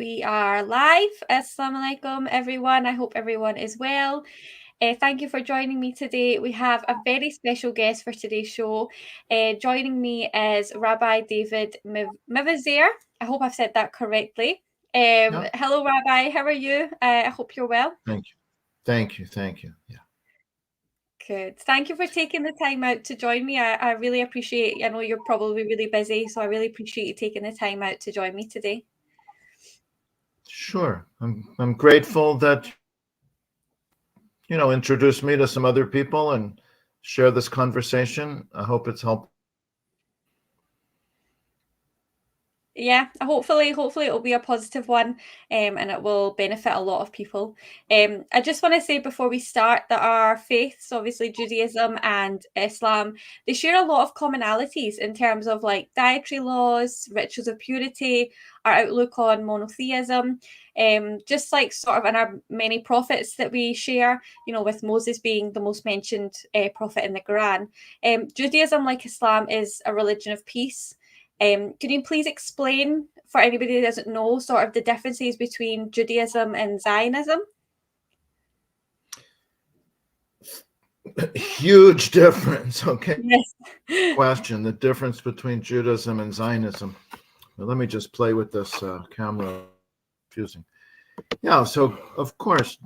We are live. Assalamu alaikum, everyone. I hope everyone is well. Thank you for joining me today. We have a very special guest for today's show. Joining me is Rabbi David Mivasair. I hope I've said that correctly. Yeah. Hello, Rabbi. How are you? I hope you're well. Thank you. Thank you. Thank you. Yeah. Good. Thank you for taking the time out to join me. I really appreciate it. I know you're probably really busy, so I really appreciate you taking the time out to join me today. Sure. I'm grateful that introduced me to some other people and share this conversation. I hope it's helpful. Yeah, hopefully it'll be a positive one, and it will benefit a lot of people. I just want to say before we start that our faiths, obviously Judaism and Islam, they share a lot of commonalities in terms of like dietary laws, rituals of purity, our outlook on monotheism, just like sort of in our many prophets that we share, with Moses being the most mentioned prophet in the Quran. Judaism, like Islam, is a religion of peace. Can you please explain for anybody who doesn't know sort of the differences between Judaism and Zionism? Huge difference. Okay. Yes. Question: the difference between Judaism and Zionism. Well, let me just play with this camera. Confusing. Yeah. So of course,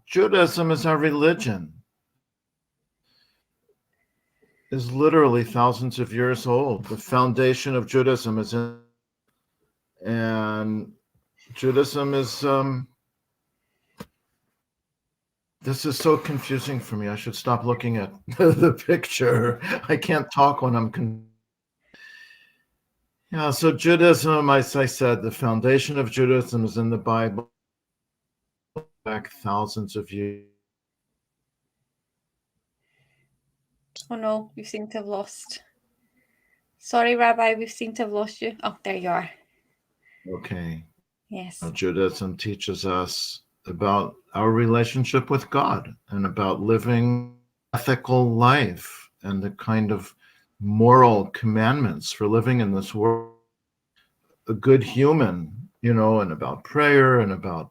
Judaism is our religion. Is literally thousands of years old. The foundation of Judaism is in, and Judaism is this is so confusing for me. I should stop looking at the picture. I can't talk when I'm yeah, so Judaism, as I said, the foundation of Judaism is in the Bible back thousands of years. Oh no, we seem to have lost. Sorry, Rabbi, we seem to have lost you. Oh, there you are. Okay. Yes. Judaism teaches us about our relationship with God and about living ethical life and the kind of moral commandments for living in this world. A good human, and about prayer and about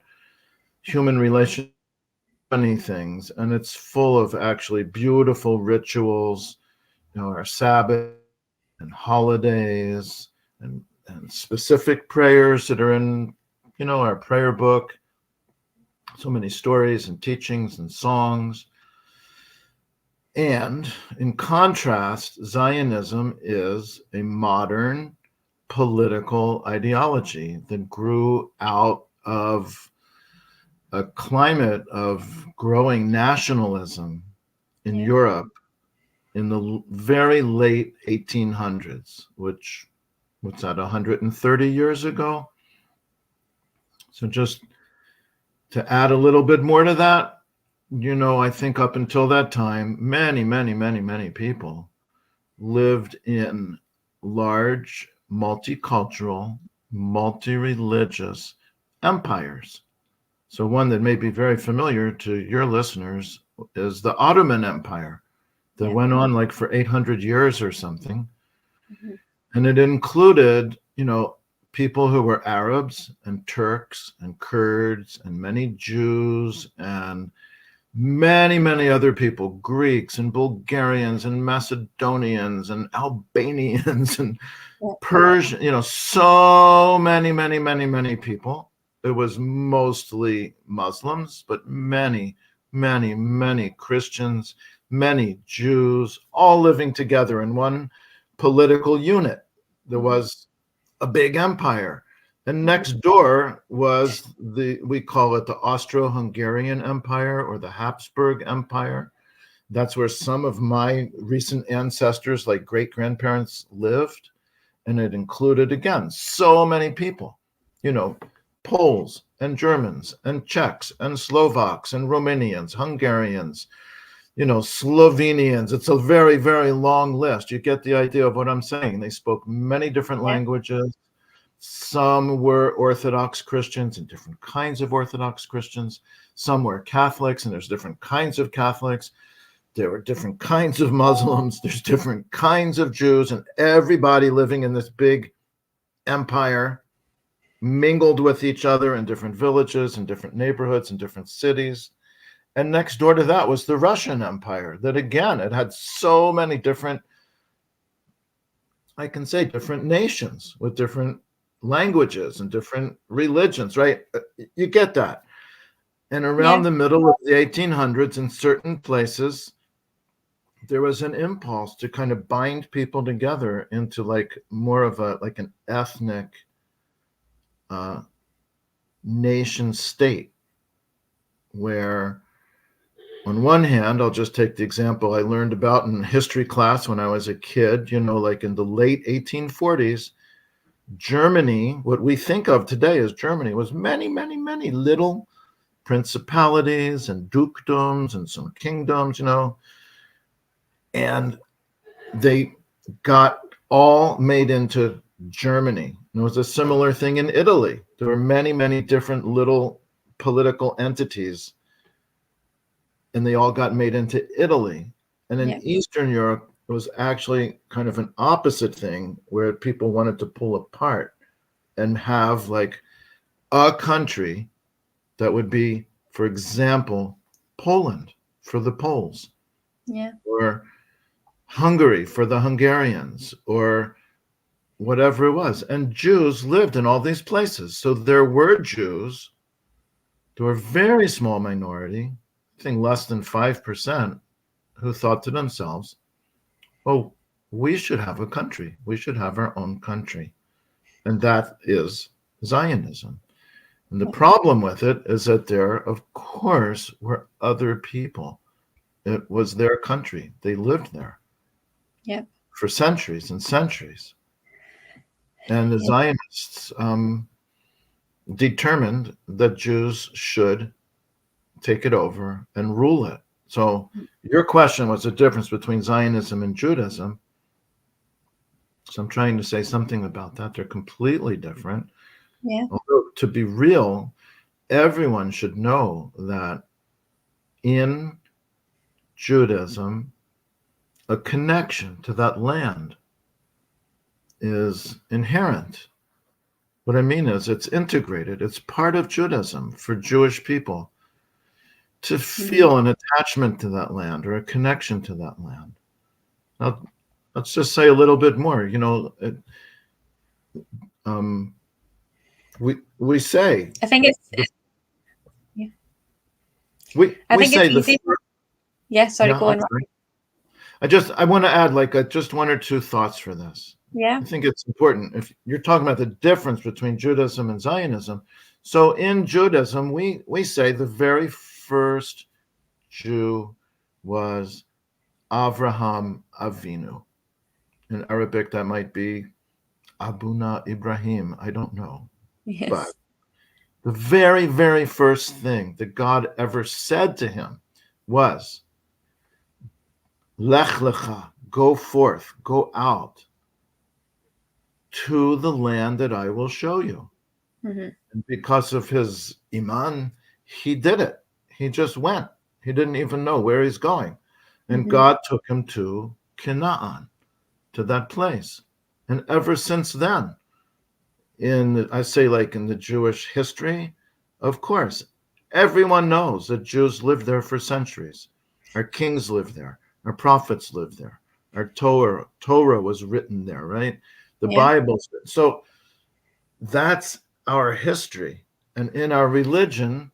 human relations, many things. And it's full of actually beautiful rituals, our Sabbath and holidays and specific prayers that are in, our prayer book. So many stories and teachings and songs. And in contrast, Zionism is a modern political ideology that grew out of a climate of growing nationalism in Europe in the very late 1800s, which, what's that, 130 years ago? So just to add a little bit more to that, I think up until that time, many people lived in large, multicultural, multi-religious empires. So one that may be very familiar to your listeners is the Ottoman Empire that went on like for 800 years or something. Mm-hmm. And it included, people who were Arabs and Turks and Kurds and many Jews and many other people, Greeks and Bulgarians and Macedonians and Albanians and Persian, so many people. It was mostly Muslims, but many Christians, many Jews, all living together in one political unit. There was a big empire. And next door was we call it the Austro-Hungarian Empire or the Habsburg Empire. That's where some of my recent ancestors, like great-grandparents, lived. And it included, again, so many people, Poles and Germans and Czechs and Slovaks and Romanians, Hungarians, Slovenians. It's a very, very long list. You get the idea of what I'm saying. They spoke many different languages. Some were Orthodox Christians and different kinds of Orthodox Christians. Some were Catholics, and there's different kinds of Catholics. There were different kinds of Muslims. There's different kinds of Jews, and everybody living in this big empire. mingled with each other in different villages and different neighborhoods and different cities. And next door to that was the Russian Empire, that again, it had so many different, I can say, different nations with different languages and different religions, right? You get that. And around the middle of the 1800s, in certain places, there was an impulse to kind of bind people together into like more of a like an ethnic nation state, where on one hand, I'll just take the example I learned about in history class when I was a kid, like in the late 1840s, Germany, what we think of today as Germany, was many, many, many little principalities and dukedoms and some kingdoms, and they got all made into Germany. There was a similar thing in Italy. There were many, many different little political entities, and they all got made into Italy. And in Eastern Europe, it was actually kind of an opposite thing, where people wanted to pull apart and have like a country that would be, for example, Poland for the Poles, or Hungary for the Hungarians, or whatever it was. And Jews lived in all these places. So there were Jews, there were a very small minority, I think less than 5%, who thought to themselves, oh, we should have a country. We should have our own country. And that is Zionism. And the problem with it is that there, of course, were other people. It was their country. They lived there for centuries and centuries. And the Zionists determined that Jews should take it over and rule it. So your question was the difference between Zionism and Judaism. So I'm trying to say something about that. They're completely different. Although, to be real, everyone should know that in Judaism, a connection to that land is inherent. What I mean is it's integrated. It's part of Judaism for Jewish people to feel an attachment to that land or a connection to that land. Now, let's just say a little bit more. We say, I think it's easy. Go on. I want to add just one or two thoughts for this. I think it's important. If you're talking about the difference between Judaism and Zionism, so in Judaism, we say the very first Jew was Avraham Avinu. In Arabic, that might be Abuna Ibrahim. I don't know. But the very, very first thing that God ever said to him was, Lech lecha, go forth, go out to the land that I will show you. And because of his iman, he did it. He just went. He didn't even know where he's going. And God took him to Canaan, to that place. And ever since then, in the Jewish history, of course, everyone knows that Jews lived there for centuries. Our kings lived there. Our prophets lived there. Our Torah was written there, right? The Bible. So that's our history. And in our religion,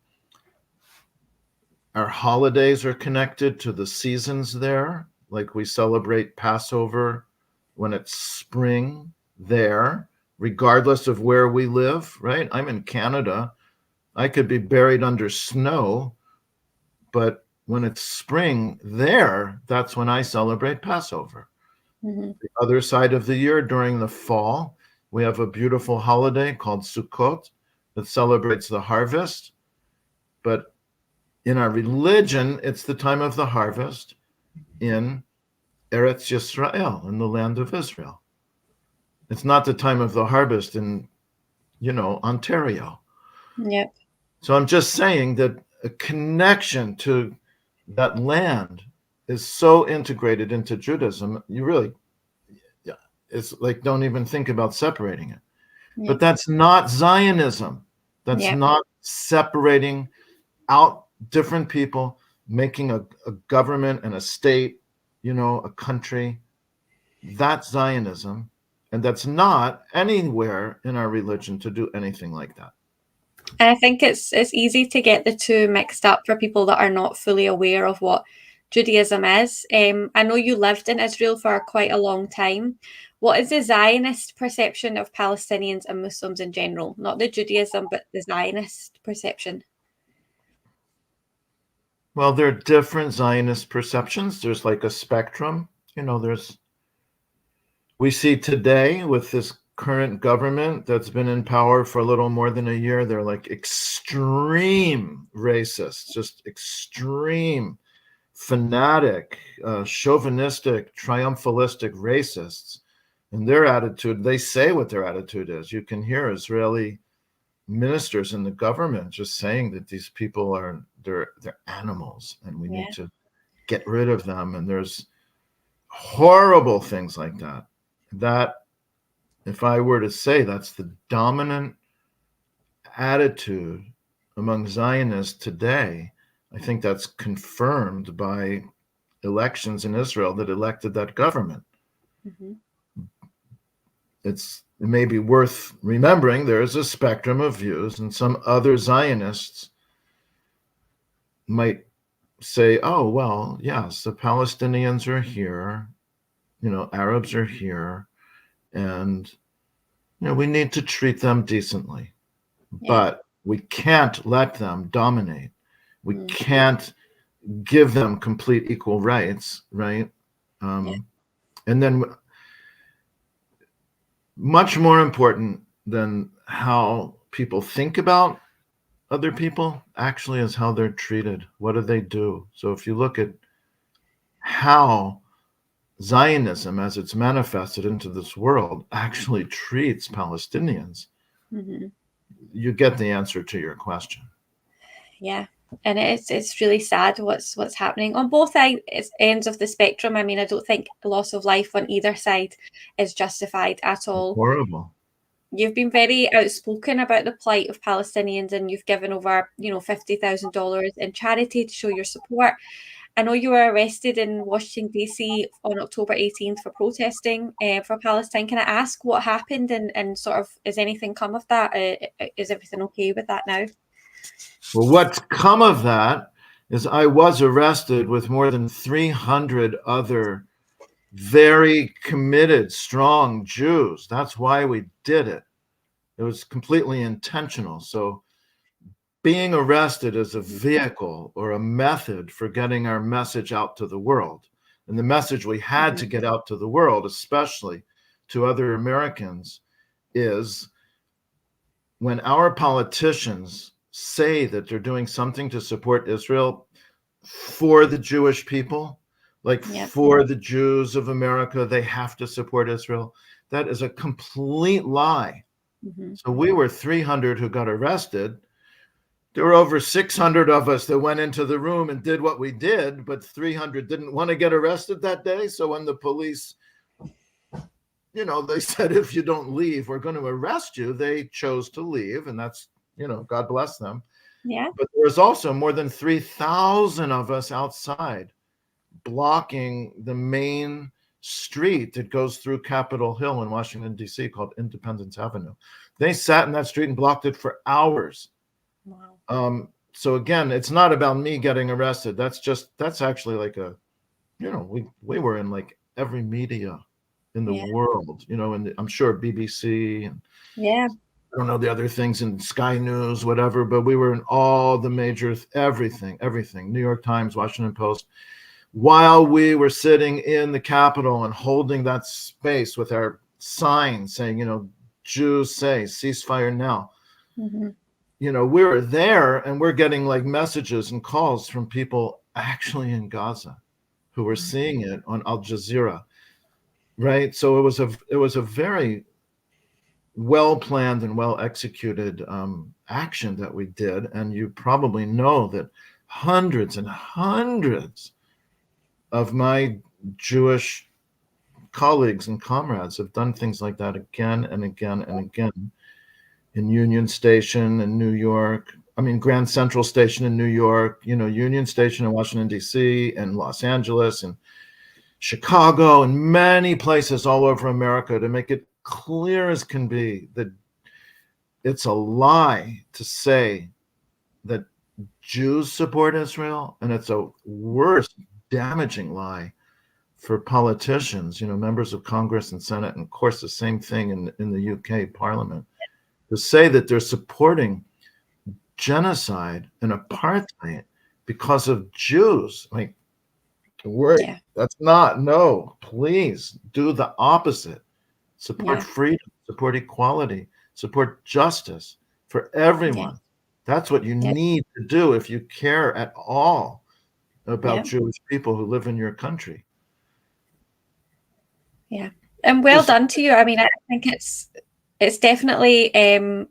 our holidays are connected to the seasons there. Like we celebrate Passover when it's spring there, regardless of where we live, right? I'm in Canada. I could be buried under snow, but when it's spring there, that's when I celebrate Passover. The other side of the year, during the fall, we have a beautiful holiday called Sukkot that celebrates the harvest. But in our religion, it's the time of the harvest in Eretz Yisrael, in the land of Israel. It's not the time of the harvest in, Ontario. So I'm just saying that a connection to that land is so integrated into Judaism, it's like don't even think about separating it. Yeah. But that's not Zionism. That's Yeah. not separating out different people, making a government and a state, a country. That's Zionism. And that's not anywhere in our religion to do anything like that. And I think it's easy to get the two mixed up for people that are not fully aware of what Judaism is. I know you lived in Israel for quite a long time. What is the Zionist perception of Palestinians and Muslims in general? Not the Judaism, but the Zionist perception. Well, there are different Zionist perceptions. There's like a spectrum. We see today with this current government that's been in power for a little more than a year, they're like extreme racists, just extreme, fanatic, chauvinistic, triumphalistic racists. And their attitude, they say what their attitude is. You can hear Israeli ministers in the government just saying that these people they're animals and we need to get rid of them. And there's horrible things like that. That, if I were to say, that's the dominant attitude among Zionists today. I think that's confirmed by elections in Israel that elected that government. Mm-hmm. It may be worth remembering there is a spectrum of views, and some other Zionists might say, oh, well, yes, the Palestinians are here, Arabs are here, and we need to treat them decently. But we can't let them dominate. We can't give them complete equal rights, right? And then much more important than how people think about other people actually is how they're treated. What do they do? So if you look at how Zionism, as it's manifested into this world, actually treats Palestinians, you get the answer to your question. Yeah. And it's really sad what's happening on both ends of the spectrum. I mean, I don't think loss of life on either side is justified at all. Horrible. You've been very outspoken about the plight of Palestinians, and you've given over, $50,000 in charity to show your support. I know you were arrested in Washington, D.C. on October 18th for protesting for Palestine. Can I ask what happened and sort of, is anything come of that? Is everything okay with that now? Well, what's come of that is I was arrested with more than 300 other very committed, strong Jews. That's why we did it. It was completely intentional. So being arrested is a vehicle or a method for getting our message out to the world. And the message we had to get out to the world, especially to other Americans, is when our politicians say that they're doing something to support Israel for the Jewish people, like for the Jews of America, they have to support Israel. That is a complete lie. So we were 300 who got arrested. There were over 600 of us that went into the room and did what we did, but 300 didn't want to get arrested that day. So when the police, they said, if you don't leave, we're going to arrest you, they chose to leave. And that's, God bless them. Yeah. But there was also more than 3,000 of us outside blocking the main street that goes through Capitol Hill in Washington, D.C., called Independence Avenue. They sat in that street and blocked it for hours. Wow. So again, it's not about me getting arrested. That's actually like we were in like every media in the world, and I'm sure BBC and I don't know the other things in Sky News, whatever, but we were in all the major, everything, New York Times, Washington Post, while we were sitting in the Capitol and holding that space with our sign saying, Jews say ceasefire now. We were there and we're getting like messages and calls from people actually in Gaza who were seeing it on Al Jazeera, right? So it was a very well-planned and well-executed action that we did. And you probably know that hundreds and hundreds of my Jewish colleagues and comrades have done things like that again and again and again. in Union Station in New York. I mean, Grand Central Station in New York, Union Station in Washington, D.C., and Los Angeles, and Chicago, and many places all over America to make it clear as can be that it's a lie to say that Jews support Israel, and it's a worse, damaging lie for politicians, members of Congress and Senate, and of course the same thing in the UK Parliament, to say that they're supporting genocide and apartheid because of Jews. Like, that's not, no, please do the opposite. Support freedom, support equality, support justice for everyone. That's what you need to do if you care at all about Jewish people who live in your country. Yeah, and well done to you. I mean, I think it's definitely, I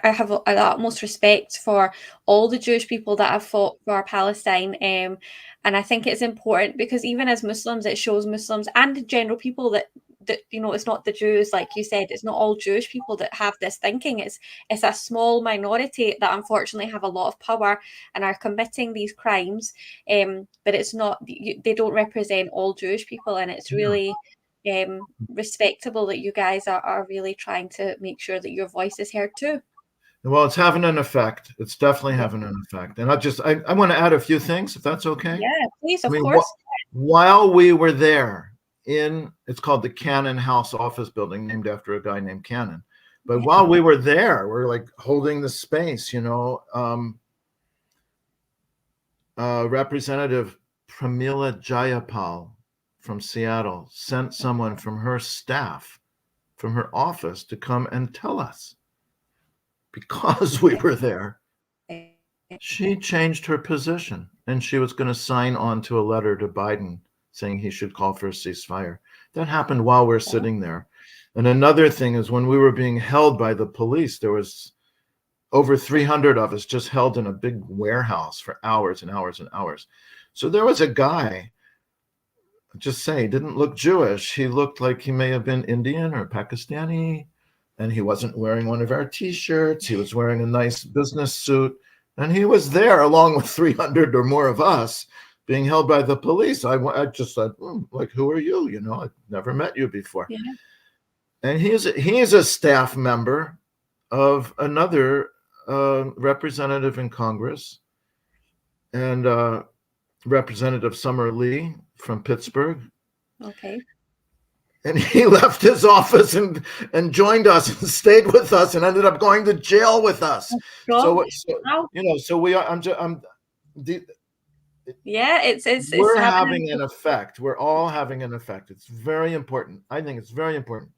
have the utmost respect for all the Jewish people that have fought for Palestine. And I think it's important because even as Muslims, it shows Muslims and general people that it's not the Jews, like you said, it's not all Jewish people that have this thinking. It's a small minority that unfortunately have a lot of power and are committing these crimes. But it's not, they don't represent all Jewish people, and it's really respectable that you guys are really trying to make sure that your voice is heard too. Well, it's having an effect. It's definitely having an effect. And I want to add a few things, if that's okay. Yeah, please, of course. While we were there it's called the Cannon House office building, named after a guy named Cannon. But while we were there, we're like holding the space, Representative Pramila Jayapal from Seattle sent someone from her staff, from her office, to come and tell us, because we were there, she changed her position and she was going to sign on to a letter to Biden saying he should call for a ceasefire. That happened while we're sitting there. And another thing is, when we were being held by the police, there was over 300 of us just held in a big warehouse for hours and hours and hours. So there was a guy, just say, didn't look Jewish. He looked like he may have been Indian or Pakistani, and he wasn't wearing one of our T-shirts. He was wearing a nice business suit, and he was there along with 300 or more of us being held by the police. I just said, like, who are you? I've never met you before. Yeah. And he's a staff member of another representative in Congress, and Representative Summer Lee from Pittsburgh. Okay. And he left his office and joined us and stayed with us and ended up going to jail with us. So we are. We're having an effect. We're all having an effect. It's very important. I think it's very important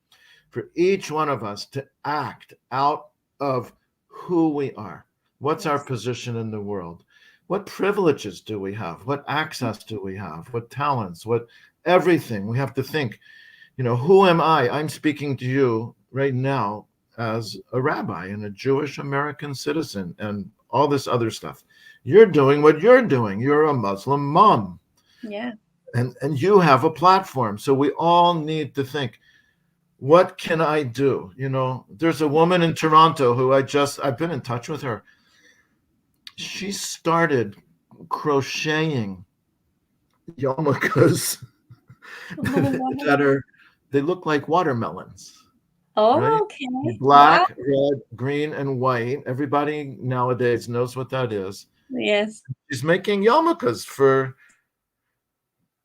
for each one of us to act out of who we are. What's our position in the world? What privileges do we have? What access do we have? What talents? What everything? We have to think, who am I? I'm speaking to you right now as a rabbi and a Jewish American citizen and all this other stuff. You're doing what you're doing. You're a Muslim mom. Yeah. And you have a platform. So we all need to think, what can I do? There's a woman in Toronto who I've been in touch with her. She started crocheting yarmulkes they look like watermelons. Oh, right? Okay. Black, red, green, and white. Everybody nowadays knows what that is. Yes. She's making yarmulkes for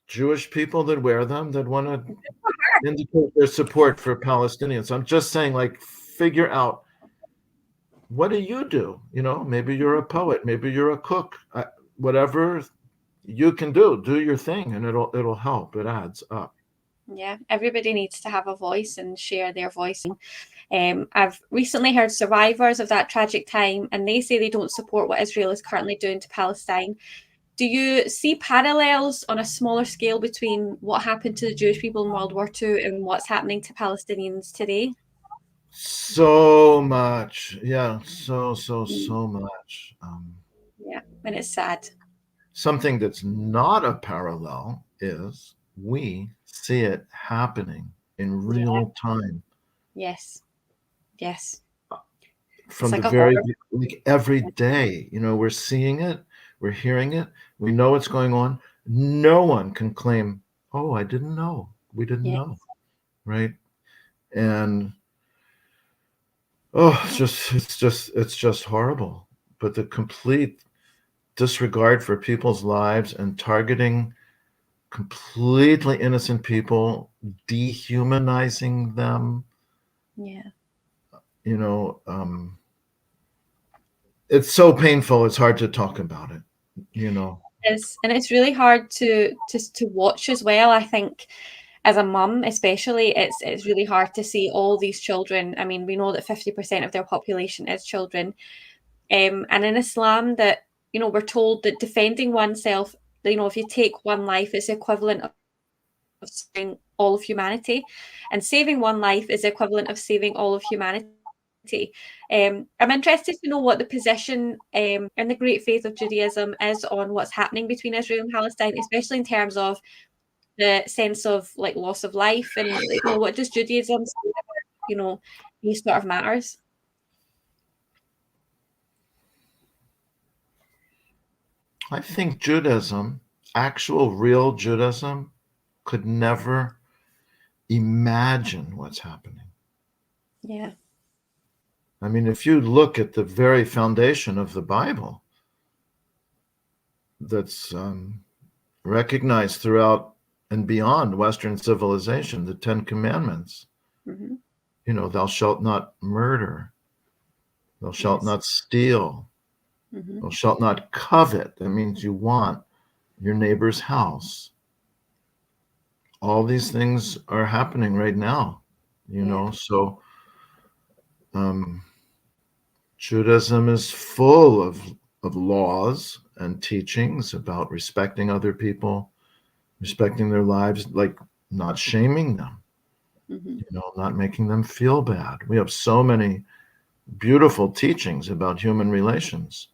Jewish people that wear them, that want to indicate their support for Palestinians. I'm just saying, like, figure out, what do you do? Maybe you're a poet, maybe you're a cook, whatever you can do your thing, and it'll help. It adds up. Yeah, everybody needs to have a voice and share their voice. I've recently heard survivors of that tragic time, and they say they don't support what Israel is currently doing to Palestine. Do you see parallels on a smaller scale between what happened to the Jewish people in World War II and what's happening to Palestinians today? So much. Yeah, so much. Yeah, and it's sad. Something that's not a parallel is we see it happening in real time. Yes. from the like a very, horror. like every day, we're seeing it, we're hearing it, we know what's going on. No one can claim, oh, I didn't know. We didn't Yeah. know. Right. And oh, it's just horrible. But the complete disregard for people's lives and targeting completely innocent people, dehumanizing them, Yeah. It's so painful. It's hard to talk about it. And it's really hard to watch as well. I think as a mum, especially, it's really hard to see all these children. I mean, we know that 50% of their population is children, and in Islam, that we're told that defending oneself, if you take one life, it's equivalent of saving all of humanity, and saving one life is equivalent of saving all of humanity. I'm interested to know what the position in the great faith of Judaism is on what's happening between Israel and Palestine, especially in terms of the sense of like loss of life, and what does Judaism say about these sort of matters? I think Judaism, actual real Judaism, could never imagine what's happening. Yeah. I mean, if you look at the very foundation of the Bible that's recognized throughout and beyond Western civilization, the Ten Commandments, thou shalt not murder, thou shalt not steal, thou shalt not covet. That means you want your neighbor's house. All these things are happening right now, so Judaism is full of laws and teachings about respecting other people, respecting their lives, like not shaming them, not making them feel bad. We have so many beautiful teachings about human relations,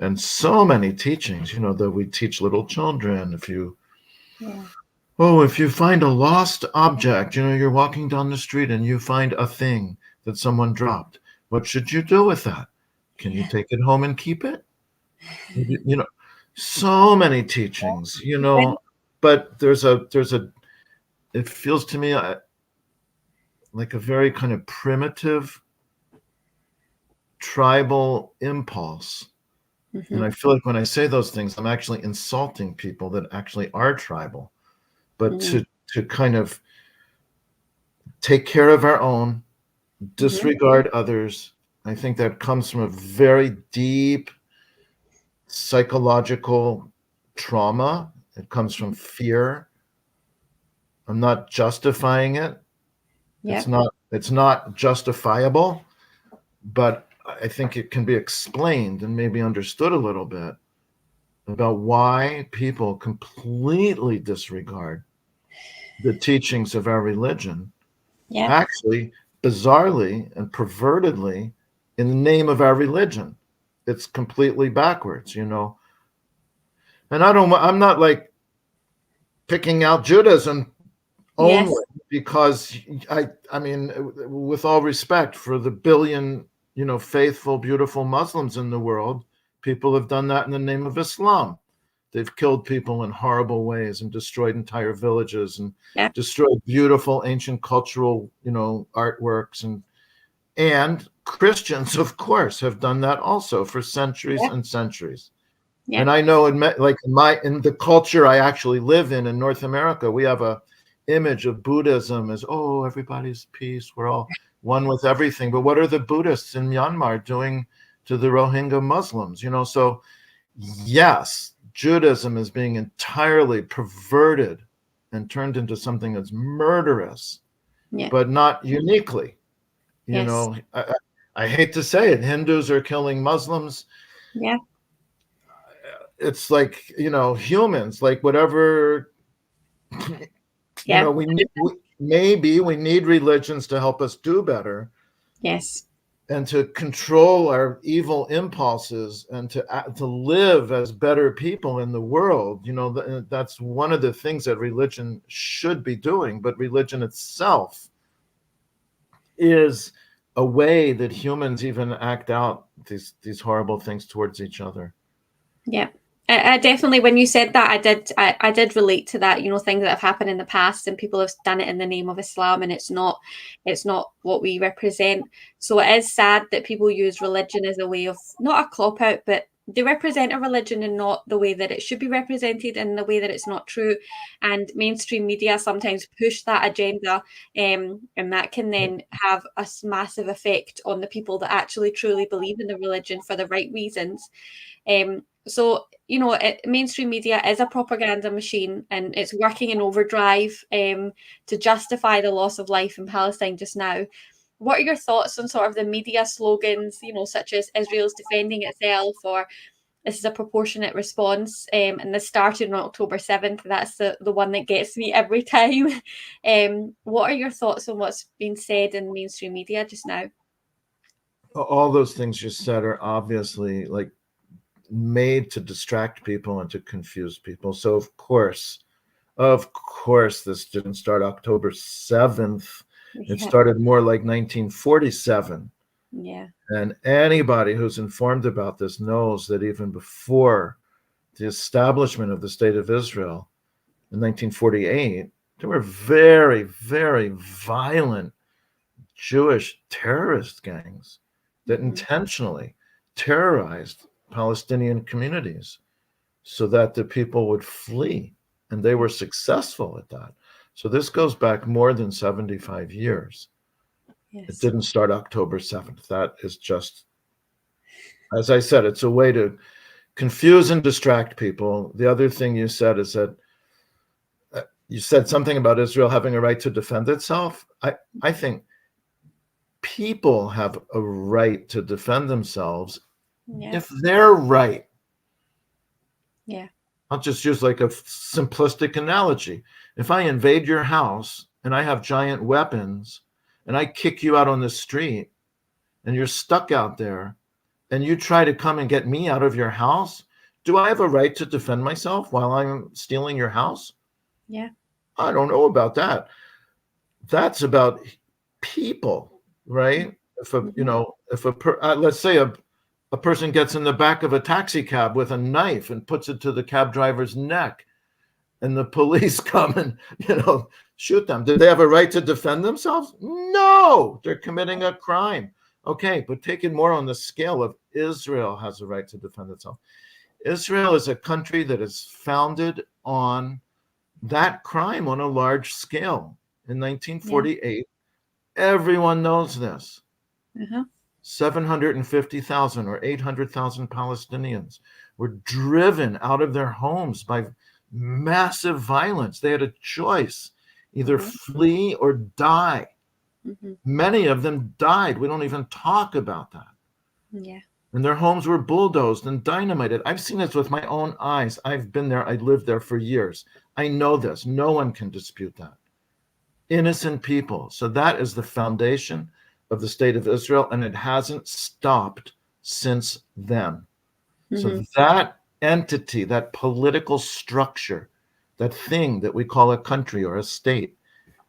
and so many teachings, that we teach little children. If you find a lost object, you're walking down the street and you find a thing that someone dropped, what should you do with that? Can you take it home and keep it? So many teachings, but it feels to me like a very kind of primitive tribal impulse. And I feel like when I say those things, I'm actually insulting people that actually are tribal. But to kind of take care of our own, disregard others, I think that comes from a very deep psychological trauma. It comes from fear. I'm not justifying it. It's not justifiable, but I think it can be explained and maybe understood a little bit about why people completely disregard the teachings of our religion, actually, bizarrely and pervertedly, in the name of our religion. It's completely backwards, And I'm not like picking out Judaism only because I mean, with all respect for the billion, faithful, beautiful Muslims in the world, people have done that in the name of Islam. They've killed people in horrible ways and destroyed entire villages and destroyed beautiful ancient cultural, artworks, and Christians, of course, have done that also for centuries and centuries. And I know in the culture I actually live in North America, we have a image of Buddhism as, oh, everybody's peace, we're all one with everything. But what are the Buddhists in Myanmar doing to the Rohingya Muslims? So yes, Judaism is being entirely perverted and turned into something that's murderous, but not uniquely. I hate to say it, Hindus are killing Muslims. It's like, humans, like whatever, we need religions to help us do better. And to control our evil impulses and to live as better people in the world. That's one of the things that religion should be doing. But religion itself is a way that humans even act out these horrible things towards each other. Yeah. I definitely, when you said that, I did relate to that, things that have happened in the past and people have done it in the name of Islam, and it's not what we represent. So it is sad that people use religion as a way of, not a cop out, but they represent a religion and not the way that it should be represented, and the way that it's not true. And mainstream media sometimes push that agenda, and that can then have a massive effect on the people that actually truly believe in the religion for the right reasons. So, mainstream media is a propaganda machine, and it's working in overdrive to justify the loss of life in Palestine just now. What are your thoughts on sort of the media slogans, such as Israel's defending itself, or this is a proportionate response, and this started on October 7th. That's the one that gets me every time. What are your thoughts on what's been said in mainstream media just now? All those things you said are obviously like made to distract people and to confuse people. So of course, this didn't start October 7th. It started more like 1947. Yeah. And anybody who's informed about this knows that even before the establishment of the State of Israel in 1948, there were very, very violent Jewish terrorist gangs that intentionally terrorized Palestinian communities so that the people would flee, and they were successful at that. So this goes back more than 75 years. Yes. It didn't start October 7th. That is just, as I said, it's a way to confuse and distract people. The other thing you said is that you said something about Israel having a right to defend itself. I think people have a right to defend themselves if they're right. Yeah. I'll just use like a simplistic analogy. If I invade your house and I have giant weapons and I kick you out on the street and you're stuck out there and you try to come and get me out of your house, do I have a right to defend myself while I'm stealing your house? Yeah. I don't know about that. That's about people, right? If let's say a person gets in the back of a taxi cab with a knife and puts it to the cab driver's neck, and the police come and shoot them. Do they have a right to defend themselves? No, they're committing a crime. Okay, but take it more on the scale of Israel has a right to defend itself. Israel is a country that is founded on that crime on a large scale. In 1948, everyone knows this. 750,000 or 800,000 Palestinians were driven out of their homes by massive violence. They had a choice, either flee or die. Many of them died. We don't even talk about that. Yeah. And their homes were bulldozed and dynamited. I've seen this with my own eyes. I've been there. I lived there for years. I know this. No one can dispute that. Innocent people. So that is the foundation of the State of Israel, and it hasn't stopped since then. So that entity, that political structure, that thing that we call a country or a state,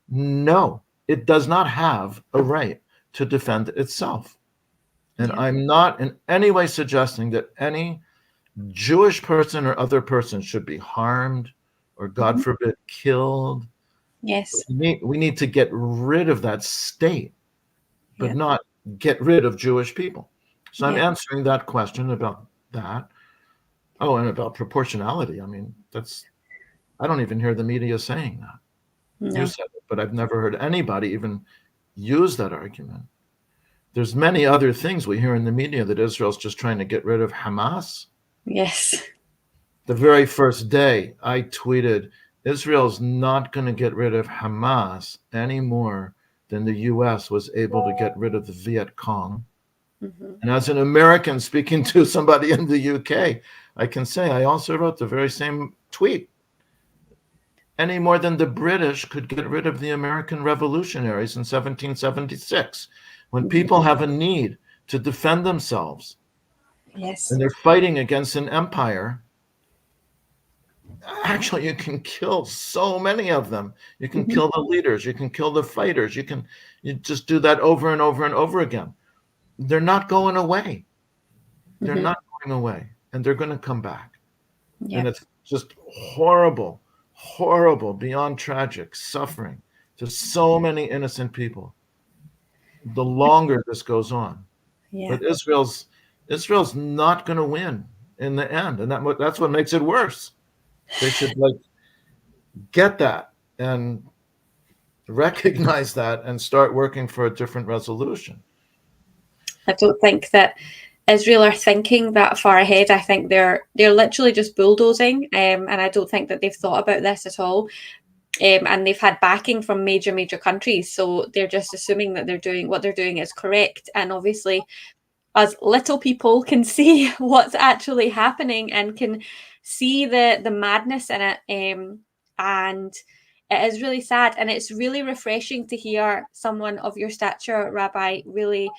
no, it does not have a right to defend itself. And I'm not in any way suggesting that any Jewish person or other person should be harmed or, God forbid, killed. Yes. We need to get rid of that state, but not get rid of Jewish people. So I'm answering that question about that. Oh, and about proportionality. I mean, I don't even hear the media saying that. No. You said it, but I've never heard anybody even use that argument. There's many other things we hear in the media that Israel's just trying to get rid of Hamas. Yes. The very first day I tweeted, Israel's not going to get rid of Hamas any more than the US was able to get rid of the Viet Cong. And as an American speaking to somebody in the UK, I can say I also wrote the very same tweet. Any more than the British could get rid of the American revolutionaries in 1776. When people have a need to defend themselves, Yes. and they're fighting against an empire, Actually, you can kill so many of them. You can kill the leaders. You can kill the fighters. You just do that over and over and over again. They're not going away. They're not going away, and they're going to come back. Yeah. And it's just horrible, horrible, beyond tragic suffering to so many innocent people. The longer this goes on, Yeah. but Israel's not going to win in the end, and that's what makes it worse. They should get that and recognize that and start working for a different resolution. I don't think that Israel are thinking that far ahead. I think they're literally just bulldozing, and I don't think that they've thought about this at all. And they've had backing from major countries, so they're just assuming that what they're doing is correct. And obviously, us little people can see what's actually happening and can see the madness in it. And it is really sad, and it's really refreshing to hear someone of your stature, Rabbi, really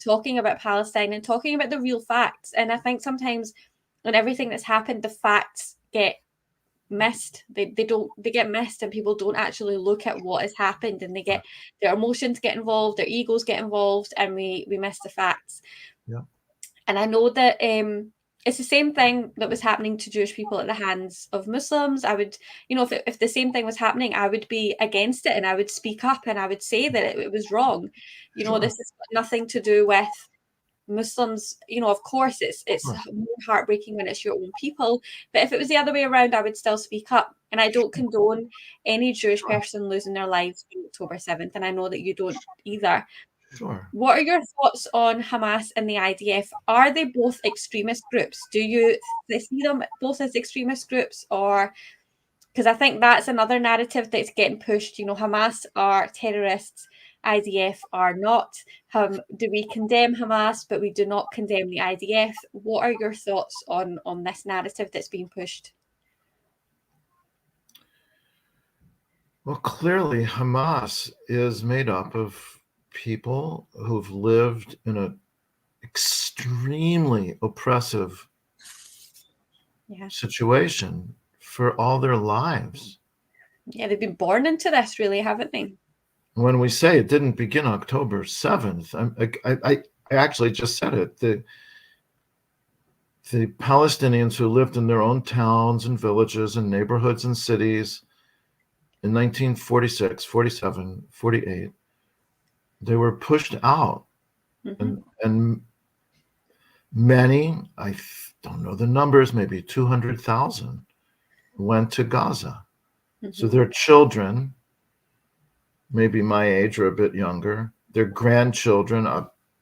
talking about Palestine and talking about the real facts. And I think sometimes in everything that's happened, the facts get missed. They get missed, and people don't actually look at what has happened, and their emotions get involved, their egos get involved, and we miss the facts. Yeah. And I know that it's the same thing that was happening to Jewish people at the hands of Muslims. I would, if the same thing was happening, I would be against it, and I would speak up, and I would say that it was wrong. Sure. This has got nothing to do with Muslims. Of course, it's more heartbreaking when it's your own people. But if it was the other way around, I would still speak up. And I don't condone any Jewish person losing their lives on October 7th. And I know that you don't either. Sure. What are your thoughts on Hamas and the IDF? Are they both extremist groups? Do you see them both as extremist groups, or because I think that's another narrative that's getting pushed? Hamas are terrorists, IDF are not. Do we condemn Hamas, but we do not condemn the IDF? What are your thoughts on this narrative that's being pushed? Well, clearly, Hamas is made up of people who've lived in an extremely oppressive situation for all their lives. Yeah, they've been born into this, really, haven't they? When we say it didn't begin October 7th, I actually just said it. The Palestinians who lived in their own towns and villages and neighborhoods and cities in 1946, 47, 48, they were pushed out. And many, I don't know the numbers, maybe 200,000 went to Gaza. So their children, maybe my age or a bit younger, their grandchildren,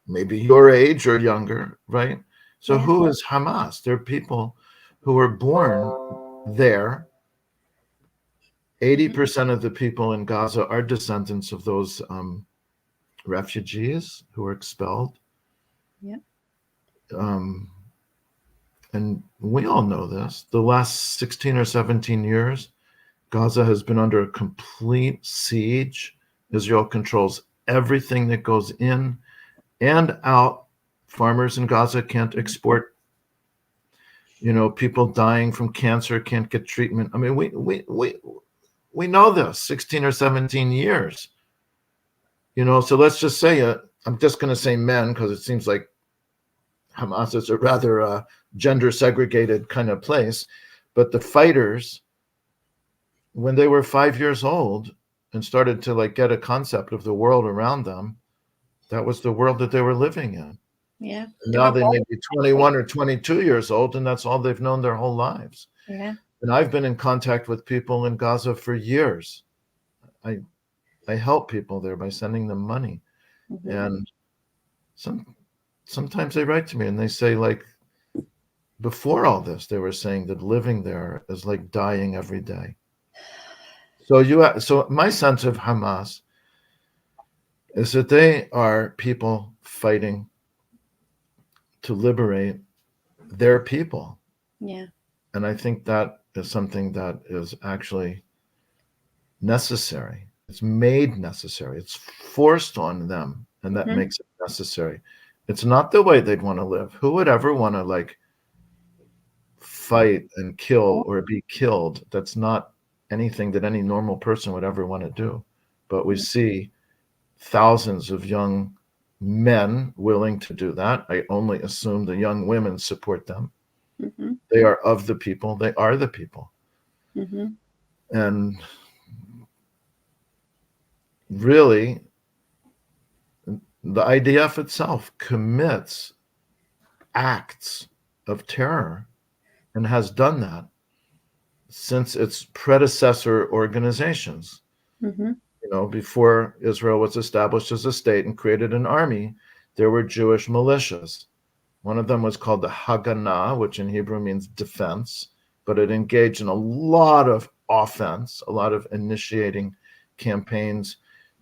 maybe your age or younger, right? So who is Hamas? They're people who were born there. 80% of the people in Gaza are descendants of those refugees who were expelled. Yeah. And we all know this. The last 16 or 17 years, Gaza has been under a complete siege. Israel controls everything that goes in and out. Farmers in Gaza can't export. People dying from cancer can't get treatment. I mean, we know this 16 or 17 years. So let's just say I'm just going to say men because it seems like Hamas is a rather gender segregated kind of place. But the fighters, when they were 5 years old and started to get a concept of the world around them, that was the world that they were living in. Yeah. And now they may be 21 or 22 years old, and that's all they've known their whole lives. Yeah. And I've been in contact with people in Gaza for years. I help people there by sending them money. And sometimes they write to me and they say, before all this, they were saying that living there is like dying every day. So my sense of Hamas is that they are people fighting to liberate their people. Yeah. And I think that is something that is actually necessary. It's made necessary. It's forced on them, and that makes it necessary. It's not the way they'd want to live. Who would ever want to fight and kill or be killed. That's not anything that any normal person would ever want to do. But we see thousands of young men willing to do that. I only assume the young women support them. Mm-hmm. They are of the people. They are the people. Mm-hmm. And really, the IDF itself commits acts of terror and has done that since its predecessor organizations. Mm-hmm. You know, before Israel was established as a state and created an army, there were Jewish militias. One of them was called the Haganah, which in Hebrew means defense, but it engaged in a lot of offense, a lot of initiating campaigns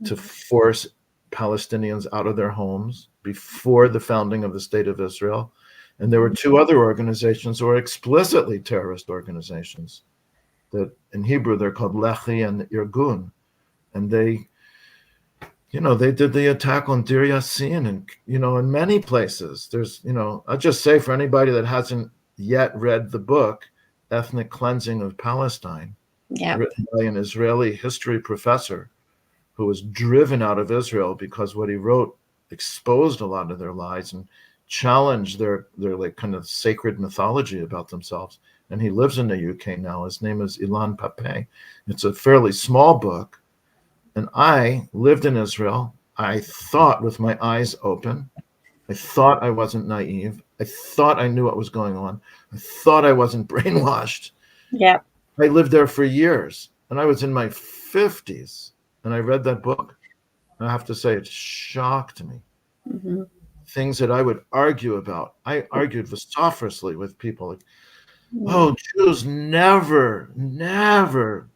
to force Palestinians out of their homes before the founding of the State of Israel. And there were two other organizations that were explicitly terrorist organizations. That in Hebrew they're called Lehi and Irgun. And they did the attack on Deir Yassin and, in many places. There's, I'll just say for anybody that hasn't yet read the book, Ethnic Cleansing of Palestine, written by an Israeli history professor who was driven out of Israel because what he wrote exposed a lot of their lies and challenged their like kind of sacred mythology about themselves. And he lives in the UK now. His name is Ilan Pape. It's a fairly small book. And I lived in Israel. I thought with my eyes open. I thought I wasn't naive. I thought I knew what was going on. I thought I wasn't brainwashed. Yeah. I lived there for years. And I was in my 50s. And I read that book. And I have to say, it shocked me. Mm-hmm. Things that I would argue about. I argued vociferously with people like, oh, Jews never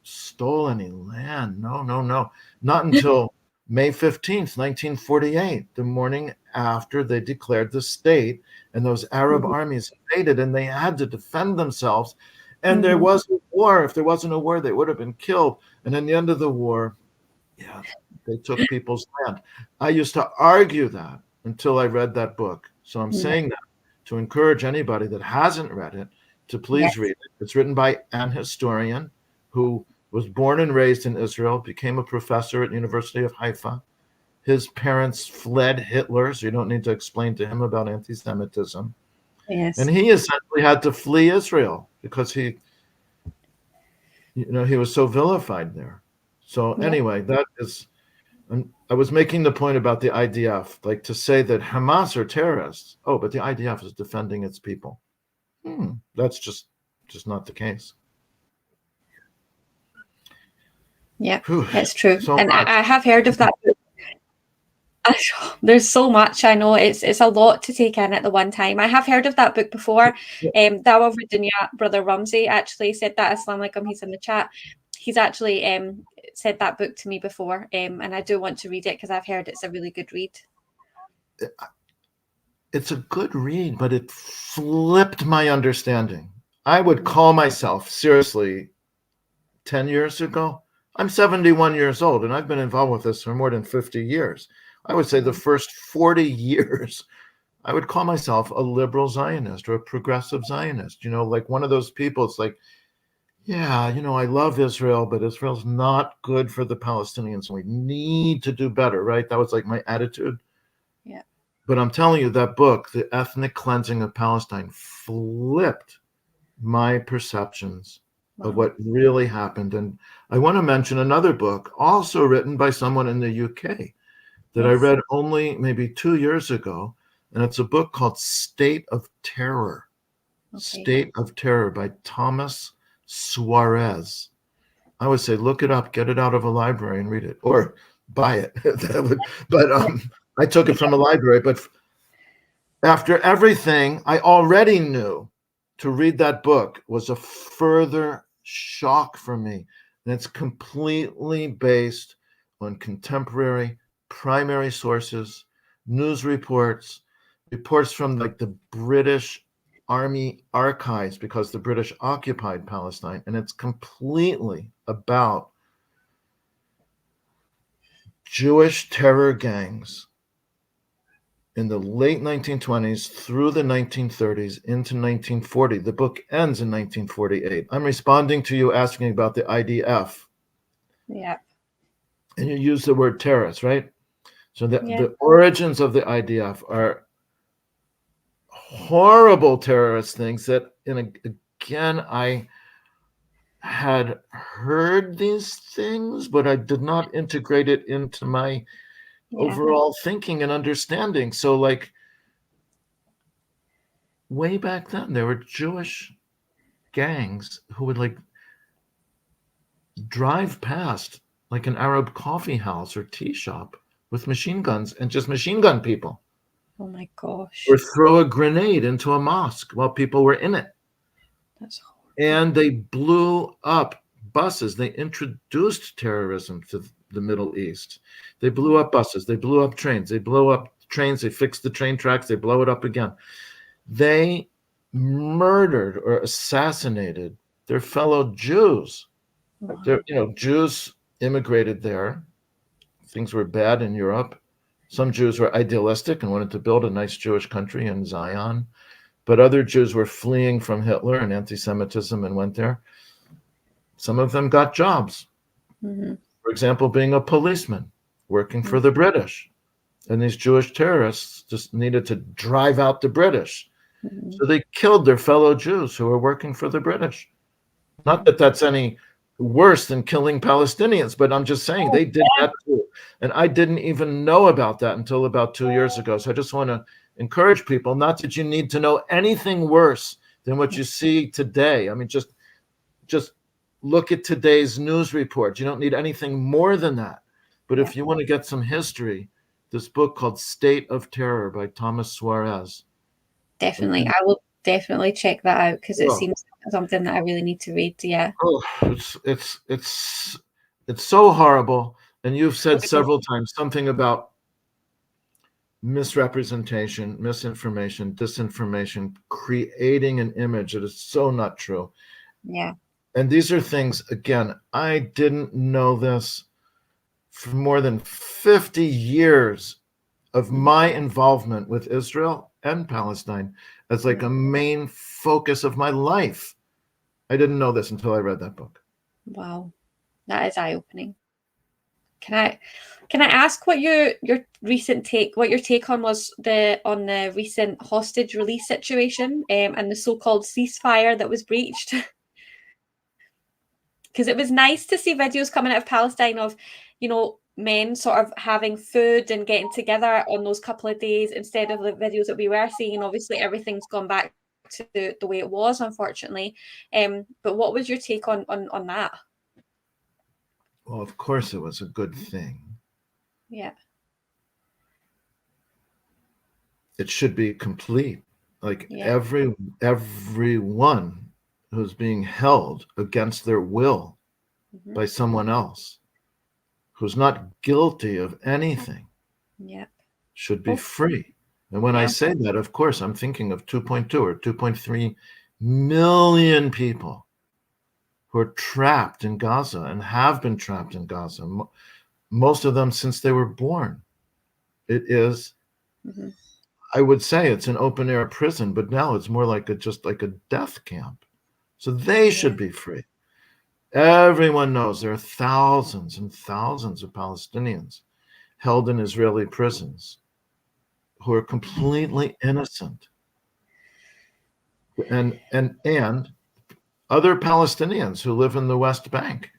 stole any land. No. Not until May 15th, 1948, the morning after they declared the state and those Arab armies invaded and they had to defend themselves. And there was a war. If there wasn't a war, they would have been killed. And in the end of the war, they took people's land. I used to argue that until I read that book. So I'm saying that to encourage anybody that hasn't read it to please read it. It's written by an historian who was born and raised in Israel, became a professor at the University of Haifa. His parents fled Hitler, so you don't need to explain to him about anti-Semitism. Yes. And he essentially had to flee Israel because he was so vilified there. So anyway, that is, and I was making the point about the IDF, like to say that Hamas are terrorists. Oh, but the IDF is defending its people. That's just not the case. Yeah, that's true. So and I have heard of that book. There's so much. I know it's a lot to take in at the one time. I have heard of that book before. Dawa Virginia, Brother Ramsey actually said that. Assalamu alaikum, he's in the chat. He's actually said that book to me before, and I do want to read it because I've heard it's a really good read. It's a good read, but it flipped my understanding. I would call myself, seriously, 10 years ago, I'm 71 years old, and I've been involved with this for more than 50 years. I would say the first 40 years, I would call myself a liberal Zionist or a progressive Zionist, like one of those people. It's like, I love Israel, but Israel's not good for the Palestinians. We need to do better, right? That was like my attitude. Yeah. But I'm telling you, that book, The Ethnic Cleansing of Palestine, flipped my perceptions of what really happened. And I want to mention another book, also written by someone in the UK, that I read only maybe 2 years ago. And it's a book called State of Terror. State of Terror by Thomas Suarez. I would say look it up, get it out of a library and read it, or buy it. I took it from a library. But after everything I already knew, to read that book was a further shock for me. And it's completely based on contemporary primary sources, news reports from like the British Army archives, because the British occupied Palestine. And it's completely about Jewish terror gangs in the late 1920s through the 1930s into 1940. The book ends in 1948. I'm responding to you asking about the IDF. Yeah. And you use the word terrorist, right? So Yeah. the origins of the IDF are horrible terrorist things that, again, I had heard these things, but I did not integrate it into my overall thinking and understanding. So, like, way back then, there were Jewish gangs who would, like, drive past, like, an Arab coffee house or tea shop with machine guns and just machine gun people. Oh my gosh. Or throw a grenade into a mosque while people were in it. That's horrible. And they blew up buses. They introduced terrorism to the Middle East. They blew up buses. They blew up trains. They blow up trains. They fix the train tracks. They blow it up again. They murdered or assassinated their fellow Jews. Wow. Jews immigrated there. Things were bad in Europe. Some Jews were idealistic and wanted to build a nice Jewish country in Zion. But other Jews were fleeing from Hitler and anti-Semitism and went there. Some of them got jobs. Mm-hmm. For example, being a policeman, working for the British. And these Jewish terrorists just needed to drive out the British. Mm-hmm. So they killed their fellow Jews who were working for the British. Not that that's any worse than killing Palestinians, but I'm just saying they did that too. And I didn't even know about that until about 2 years ago. So I just want to encourage people, not that you need to know anything worse than what you see today. I mean, just look at today's news reports. You don't need anything more than that. But if you want to get some history, this book called State of Terror by Thomas Suarez. Definitely. I will definitely check that out because it seems something that I really need to read. Yeah. Oh, it's so horrible. And you've said several times something about misrepresentation, misinformation, disinformation, creating an image that is so not true. Yeah. And these are things, again, I didn't know this for more than 50 years of my involvement with Israel and Palestine as like a main focus of my life. I didn't know this until I read that book. Wow. That is eye-opening. Can I ask what your recent take on was on the recent hostage release situation and the so-called ceasefire that was breached? Because it was nice to see videos coming out of Palestine of, men sort of having food and getting together on those couple of days instead of the videos that we were seeing. Obviously, everything's gone back to the way it was, unfortunately. But what was your take on that? Well, of course, it was a good thing. Yeah. It should be complete. Like everyone who's being held against their will by someone else, who's not guilty of anything, should be free. And when I say that, of course, I'm thinking of 2.2 or 2.3 million people who are trapped in Gaza and have been trapped in Gaza, most of them since they were born. It is, I would say it's an open air prison, but now it's more like just like a death camp. So they should be free. Everyone knows there are thousands and thousands of Palestinians held in Israeli prisons who are completely innocent. And other Palestinians who live in the West Bank.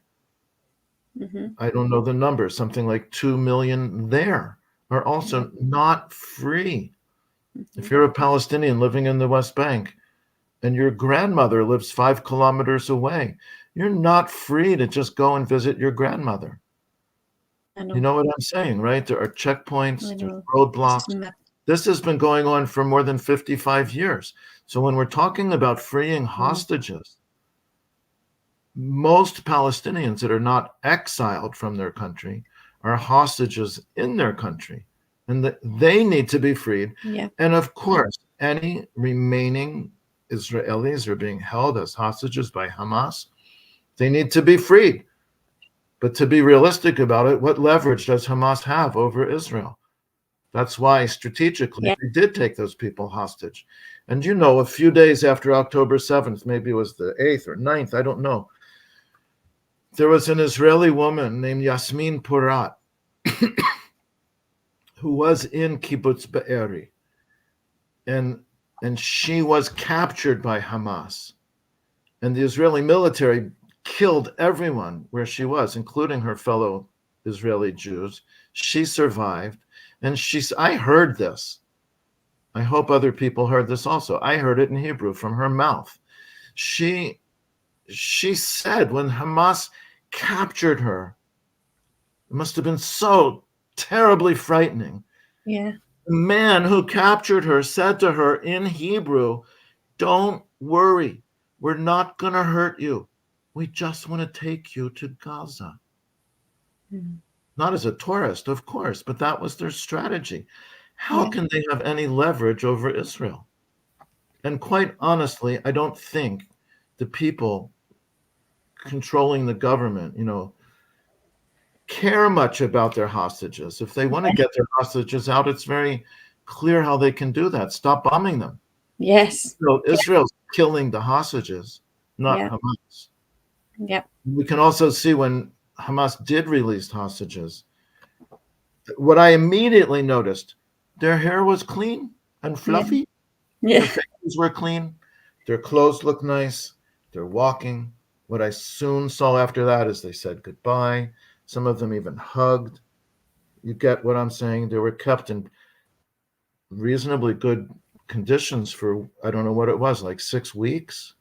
I don't know the number, something like 2 million there are also not free. If you're a Palestinian living in the West Bank and your grandmother lives 5 kilometers away, you're not free to just go and visit your grandmother. You know what I'm saying, right? There are checkpoints, there's roadblocks. This has been going on for more than 55 years. So when we're talking about freeing hostages, most Palestinians that are not exiled from their country are hostages in their country, and that they need to be freed. And of course, any remaining Israelis are being held as hostages by Hamas. They need to be freed. But to be realistic about it, what leverage does Hamas have over Israel? That's why strategically Yeah. they did take those people hostage. And you know, a few days after October 7th, maybe it was the 8th or 9th, I don't know, there was an Israeli woman named Yasmin Purat who was in Kibbutz Be'eri. And she was captured by Hamas. And the Israeli military killed everyone where she was, including her fellow Israeli Jews. She survived. And I heard this. I hope other people heard this also. I heard it in Hebrew from her mouth. She said when Hamas captured her, it must have been so terribly frightening. Yeah. The man who captured her said to her in Hebrew, "Don't worry. We're not going to hurt you. We just want to take you to Gaza." Mm. Not as a tourist, of course, but that was their strategy. How can they have any leverage over Israel? And quite honestly, I don't think the people controlling the government, care much about their hostages. If they want to get their hostages out, it's very clear how they can do that. Stop bombing them. Yes. So Israel's killing the hostages, not Hamas. Yep. We can also see when Hamas did release hostages, what I immediately noticed, their hair was clean and fluffy. Yeah. Their faces were clean. Their clothes looked nice. They're walking. What I soon saw after that is they said goodbye. Some of them even hugged. You get what I'm saying? They were kept in reasonably good conditions for, I don't know what it was, like 6 weeks.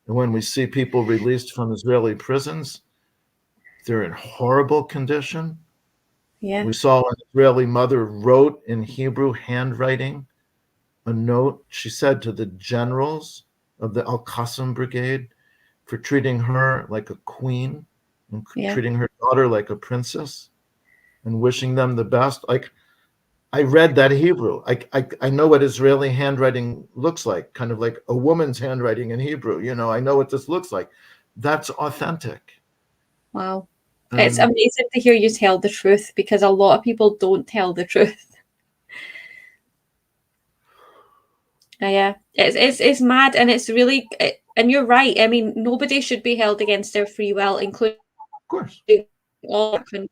And when we see people released from Israeli prisons, they're in horrible condition. Yeah. We saw an Israeli mother wrote in Hebrew handwriting a note, she said, to the generals of the Al-Qassam brigade for treating her like a queen and treating her daughter like a princess and wishing them the best. Like, I read that Hebrew. I know what Israeli handwriting looks like, kind of like a woman's handwriting in Hebrew. I know what this looks like. That's authentic. Wow. It's amazing to hear you tell the truth, because a lot of people don't tell the truth. Yeah, it's mad, and it's really, and you're right. I mean, nobody should be held against their free will, including Of course. all countries.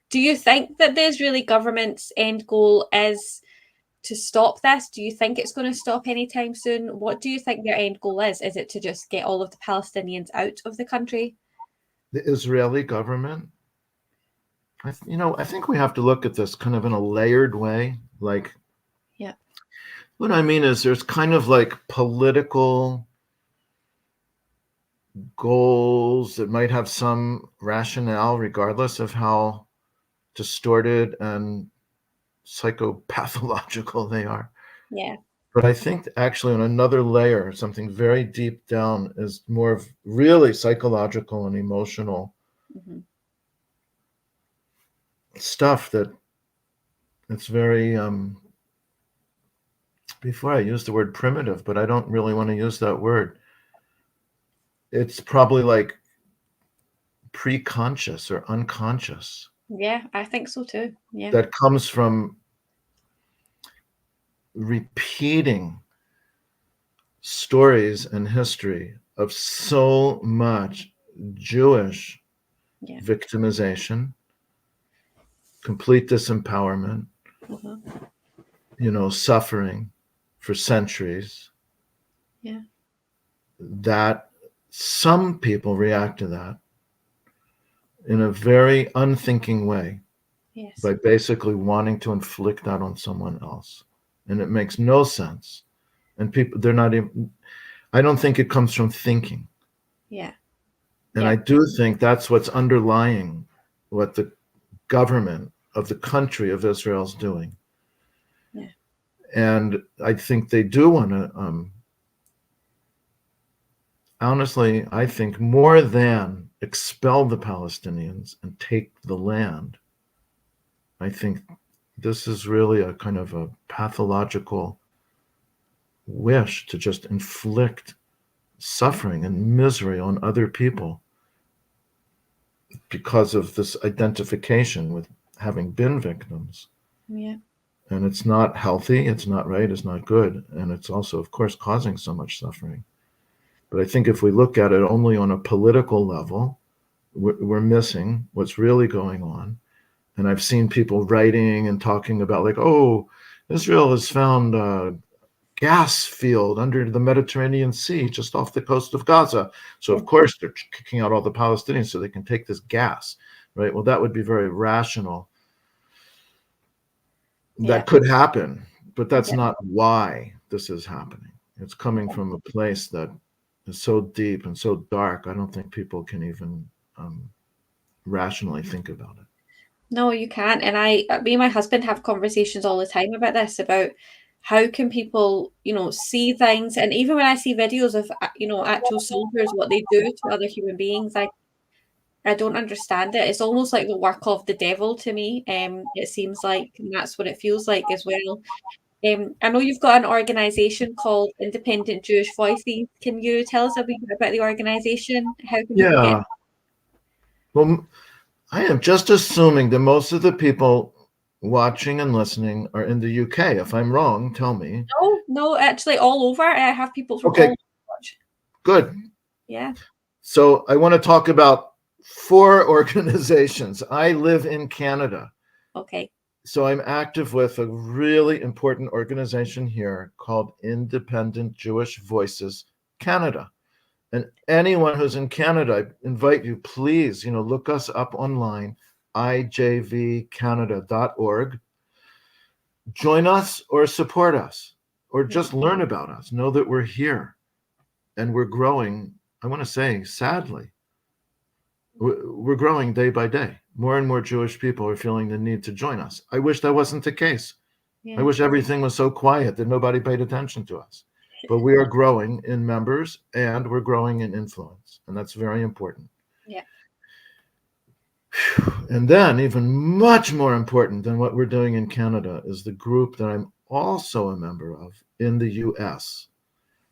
Do you think that the Israeli government's end goal is to stop this? Do you think it's going to stop anytime soon? What do you think their end goal is? Is it to just get all of the Palestinians out of the country? The Israeli government, I think we have to look at this kind of in a layered way. Like, yeah, what I mean is there's kind of like political goals that might have some rationale, regardless of how distorted and psychopathological they are. Yeah. But I think actually on another layer, something very deep down, is more of really psychological and emotional stuff that it's very, before I use the word primitive, but I don't really want to use that word. It's probably like pre-conscious or unconscious. Yeah, I think so too. Yeah. That comes from repeating stories and history of so much Jewish victimization, complete disempowerment, suffering for centuries. Yeah. That some people react to that in a very unthinking way. Yes. By basically wanting to inflict that on someone else. And it makes no sense. And people, they're not even, I don't think it comes from thinking. Yeah. And I do think that's what's underlying what the government of the country of Israel is doing. Yeah. And I think they do want to, honestly, I think more than expel the Palestinians and take the land, I think this is really a kind of a pathological wish to just inflict suffering and misery on other people because of this identification with having been victims. Yeah. And it's not healthy, it's not right, it's not good. And it's also, of course, causing so much suffering. But I think if we look at it only on a political level, we're missing what's really going on. And I've seen people writing and talking about, like, oh, Israel has found a gas field under the Mediterranean Sea just off the coast of Gaza. So, of course, they're kicking out all the Palestinians so they can take this gas, right? Well, that would be very rational. That could happen, but that's not why this is happening. It's coming from a place that is so deep and so dark. I don't think people can even rationally think about it. No, you can't. And me and my husband have conversations all the time about this, about how can people, see things. And even when I see videos of, actual soldiers, what they do to other human beings, I don't understand it. It's almost like the work of the devil to me. It seems like, and that's what it feels like as well. I know you've got an organization called Independent Jewish Voices. Can you tell us a bit about the organization? How can people get? Yeah. Well, I am just assuming that most of the people watching and listening are in the UK. If I'm wrong, tell me. No, actually all over. I have people from all Okay, over. good. Yeah. So I want to talk about 4 organizations. I live in Canada. Okay. So I'm active with a really important organization here called Independent Jewish Voices Canada. And anyone who's in Canada, I invite you, please, look us up online, ijvcanada.org. Join us or support us or just learn about us. Know that we're here and we're growing. I want to say, sadly, we're growing day by day. More and more Jewish people are feeling the need to join us. I wish that wasn't the case. Yeah. I wish everything was so quiet that nobody paid attention to us. But we are growing in members and we're growing in influence. And that's very important. Yeah. And then, even much more important than what we're doing in Canada, is the group that I'm also a member of in the US.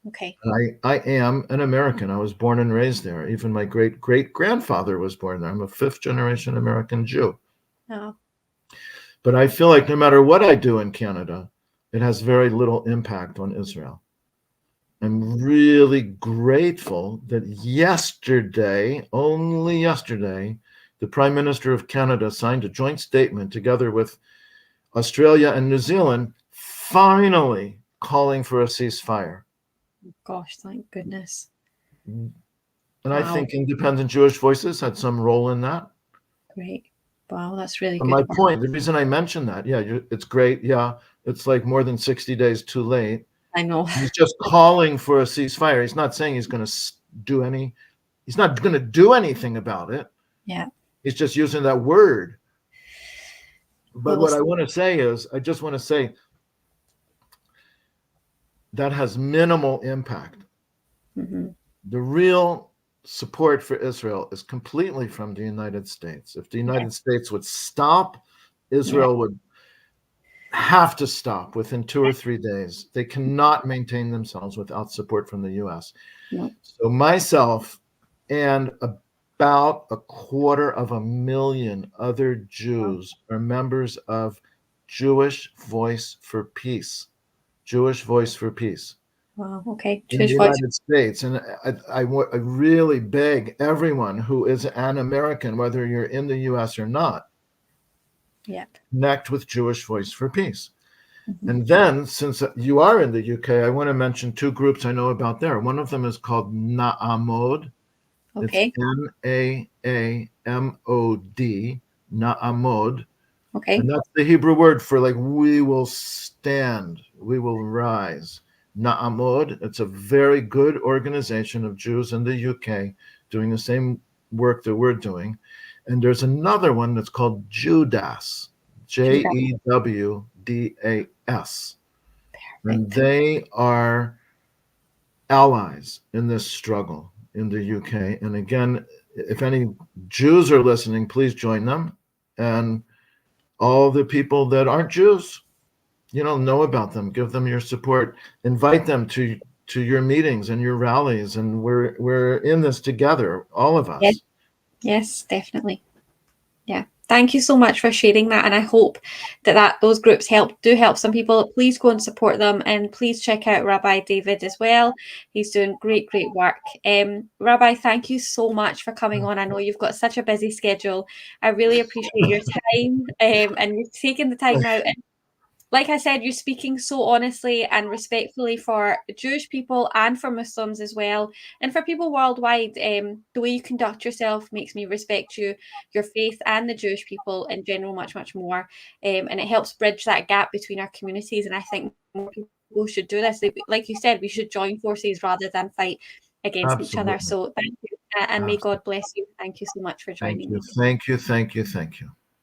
Okay. I am an American. I was born and raised there. Even my great-great-grandfather was born there. I'm a 5th-generation American Jew. Oh. But I feel like no matter what I do in Canada, it has very little impact on Israel. I'm really grateful that yesterday, only yesterday, the Prime Minister of Canada signed a joint statement together with Australia and New Zealand, finally calling for a ceasefire. Gosh, thank goodness. And I think Independent Jewish Voices had some role in that. Great. Wow, that's really But good. my point, the reason I mentioned that, it's great. Yeah, it's like more than 60 days too late. I know. He's just calling for a ceasefire. He's not saying he's not going to do anything about it. Yeah. He's just using that word. But what I want to say is, I just want to say that has minimal impact. Mm-hmm. The real support for Israel is completely from the United States. If the United States would stop, Israel would have to stop within 2 or 3 days. They cannot maintain themselves without support from the US. No. So myself and about 250,000 other Jews are members of Jewish Voice for Peace. Jewish Voice for Peace. Wow, okay. In the United States. And I really beg everyone who is an American, whether you're in the US or not, connect with Jewish Voice for Peace. Mm-hmm. And then, since you are in the UK, I want to mention 2 groups I know about there. One of them is called Na'amod. Okay. It's Naamod, Na'amod. Okay. And that's the Hebrew word for, like, we will stand, we will rise. Na'amod, it's a very good organization of Jews in the UK doing the same work that we're doing. And there's another one that's called Judas, Jewdas. And they are allies in this struggle in the UK. And again, if any Jews are listening, please join them. And all the people that aren't Jews, know about them, give them your support, invite them to your meetings and your rallies, and we're in this together, all of us. Yes, definitely. Yeah, Thank you so much for sharing that, and I hope that those groups do help some people. Please go and support them, and please check out Rabbi David as well. He's doing great work. Rabbi, thank you so much for coming on. I know you've got such a busy schedule. I really appreciate your time, and you're taking the time out. And like I said, you're speaking so honestly and respectfully for Jewish people and for Muslims as well, and for people worldwide. The way you conduct yourself makes me respect you, your faith, and the Jewish people in general much more. And it helps bridge that gap between our communities. And I think more people should do this. Like you said, we should join forces rather than fight against each other. Absolutely. So thank you, and may God bless you. Thank you so much for joining me. Thank you.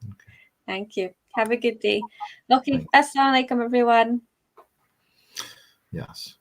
Okay. Thank you. Have a good day. Okay, assalamu alaikum, everyone. Yes.